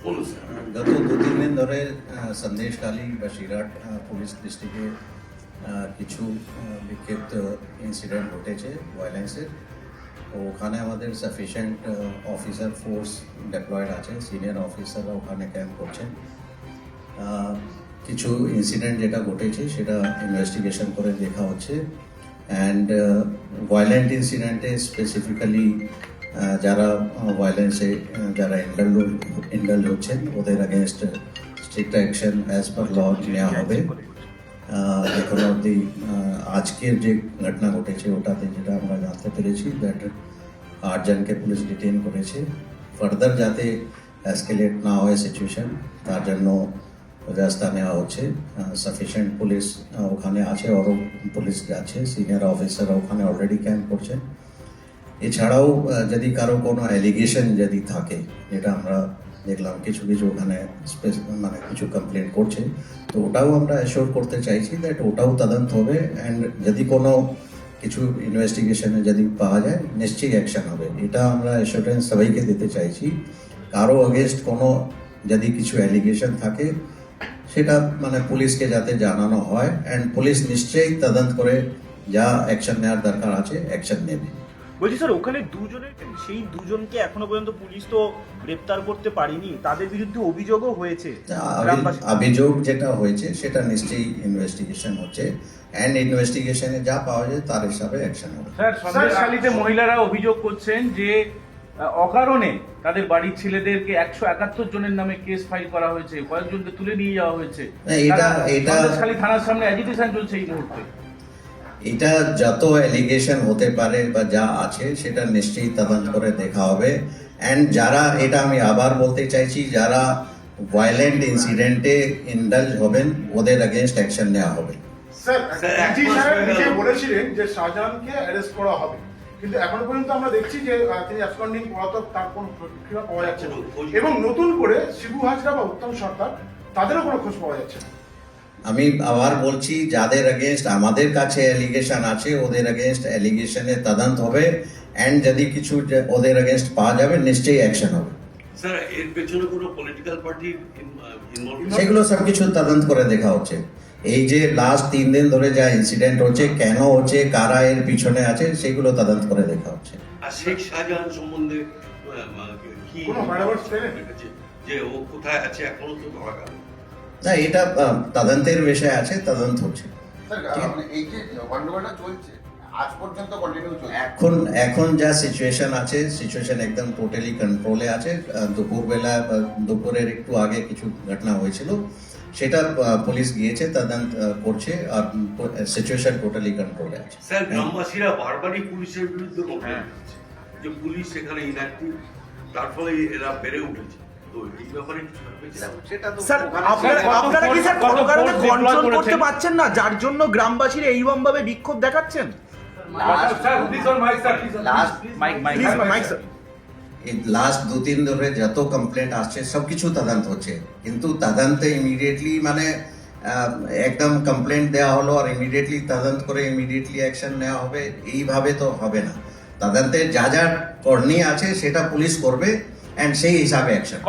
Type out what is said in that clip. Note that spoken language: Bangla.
গত 2-3 দিন ধরে সন্দেশখালী বসিরহাট পুলিশ ডিস্ট্রিক্টে কিছু বিক্ষিপ্ত ইনসিডেন্ট ঘটেছে ভায়োলেন্সের। তো ওখানে আমাদের সাফিসিয়েন্ট অফিসার ফোর্স ডেপ্লয়েড আছে, সিনিয়র অফিসাররা ওখানে ক্যাম্প করছেন। কিছু ইনসিডেন্ট যেটা ঘটেছে সেটা ইনভেস্টিগেশন করে দেখা হচ্ছে। অ্যান্ড ভায়োলেন্ট ইনসিডেন্টে স্পেসিফিক্যালি যারা ভায়োলেন্সে যারা ইন্ডাল্জ হচ্ছেন ওদের against strict action as per law নেওয়া হবে। এখন অবধি আজকের যে ঘটনা ঘটেছে ওটাতে যেটা আমরা জানতে পেরেছি দ্যাট 8 জনকে পুলিশ ডিটেইন করেছে। ফার্দার যাতে এসকেলেট না হয় সিচুয়েশন তার জন্য ব্যবস্থা নেওয়া হচ্ছে। সাফিসিয়েন্ট পুলিশ ওখানে আছে, আরও পুলিশ আছে, সিনিয়র অফিসাররা ওখানে অলরেডি ক্যাম্প করছেন। এছাড়াও যদি কারো কোনো অ্যালিগেশন যদি থাকে, যেটা আমরা দেখলাম কিছু ওখানে মানে কিছু কমপ্লেন করছে, তো ওটাও আমরা অ্যাসিওর করতে চাইছি দ্যাট ওটাও তদন্ত হবে। অ্যান্ড যদি কোনো কিছু ইনভেস্টিগেশনে যদি পাওয়া যায় নিশ্চয়ই অ্যাকশন হবে, এটা আমরা অ্যাসিওরেন্স সবাইকে দিতে চাইছি। কারো অগেনস্ট কোনো যদি কিছু অ্যালিগেশন থাকে সেটা মানে পুলিশকে যাতে জানানো হয়, অ্যান্ড পুলিশ নিশ্চয়ই তদন্ত করে যা অ্যাকশন নেওয়ার দরকার আছে অ্যাকশন নেবে। বলছি স্যার, ওখানে সেই দুজনকে এখনো পর্যন্ত পুলিশ তো গ্রেপ্তার করতে পারেনি, তাদের বিরুদ্ধে অভিযোগও হয়েছে। অভিযোগ যেটা হয়েছে সেটা নিশ্চয়ই ইনভেস্টিগেশন হচ্ছে, অ্যান্ড ইনভেস্টিগেশনে যা পাওয়া যায় তার হিসাবে অ্যাকশন হবে। স্যার, সন্দেশখালীতে মহিলারা অভিযোগ করছেন যে অকারণে তাদের বাড়ির ছেলেদেরকে 171 জনের নামে কেস ফাইল করা হয়েছে, কয়েকজনকে তুলে নিয়ে যাওয়া হয়েছে। এটা সন্দেশখালী থানার সামনে অ্যাজিটেশন চলছে এই মুহূর্তে। এটা যত অ্যালিগেশন হতে পারে বা যা আছে সেটা নিশ্চয়ই তদন্ত করে দেখা হবে। অ্যান্ড যারা, এটা আমি আবার বলতে চাইছি, যারা ভায়োলেন্ট ইনসিডেন্টে ইন্ডালজ হবেন ওদের অ্যাগেনস্ট অ্যাকশন নেওয়া হবে। স্যার, ডিজি সাহেব নিজে বলেছিলেন যে শাহজাহানকে অ্যারেস্ট করা হবে, কিন্তু এখনো পর্যন্ত আমরা দেখছি যে তিনি অ্যাবসকন্ডিং পলাতক, তার কোনো প্রতিক্রিয়া পাওয়া যাচ্ছে না। এবং নতুন করে শিবু হাজরা বা উত্তম সরকার তাদেরও কোনো খোঁজ পাওয়া যাচ্ছে না। আমি আবার বলছি, যাদের অ্যাগেনস্ট আমাদের কাছে অ্যালিগেশন আছে ওদের অ্যাগেনস্ট অ্যালিগেশনে তদন্ত হবে, অ্যান্ড যদি কিছু ওদের অ্যাগেনস্ট পাওয়া যাবে নিশ্চয়ই অ্যাকশন হবে। স্যার, এর পেছনে কোনো পলিটিক্যাল পার্টি সেগুলো সব কিছু তদন্ত করে দেখা হচ্ছে। এই যে লাস্ট 3 দিন ধরে যা ইনসিডেন্ট হচ্ছে, কেন হচ্ছে, কারা এর পিছনে আছে, সেগুলো তদন্ত করে দেখা হচ্ছে। আর শেখ শাহজাহান সম্বন্ধে কি কোনো বাড়াবাড়ি পেলেন যে ও কোথায় আছে এখনো তো ধরা গেল না, এটা তদন্তের বিষয় আছে, তদন্ত হচ্ছে। এই যে গন্ডগোলটা চলছে আজ পর্যন্ত কন্টিনিউ চলছে। এখন যা সিচুয়েশন আছে, সিচুয়েশন একদম টোটালি কন্ট্রোলে আছে। দুপুরের একটু আগে কিছু ঘটনা হয়েছিল, সেটা পুলিশ গিয়েছে, তদন্ত করছে, আর সিচুয়েশন টোটালি কন্ট্রোলে আছে। স্যার, গ্রামবাসীরা বারবারই পুলিশের বিরুদ্ধে কমপ্লেন করছে যে পুলিশ এখানে ইনঅ্যাক্টিভ, তার ফলে এরা বেড়ে উঠেছে। আপনারা কি স্যার কোনো কারণে কন্ট্রোল করতে পারছেন না, যার জন্য গ্রামবাসীরা এইরকম ভাবে বিক্ষোভ দেখাচ্ছেন? লাস্ট 2-3 ধরে যত কমপ্লেন্ট আসছে সবকিছু তদন্ত হচ্ছে, কিন্তু তদন্তে ইমিডিয়েটলি মানে একদম কমপ্লেন্ট দেওয়া হলো আর ইমিডিয়েটলি তদন্ত করে ইমিডিয়েটলি অ্যাকশন নেওয়া হবে, এইভাবে তো হবে না। তদন্তে যা যা করণীয় আছে সেটা পুলিশ করবে, অ্যান্ড সেই হিসাবে অ্যাকশন।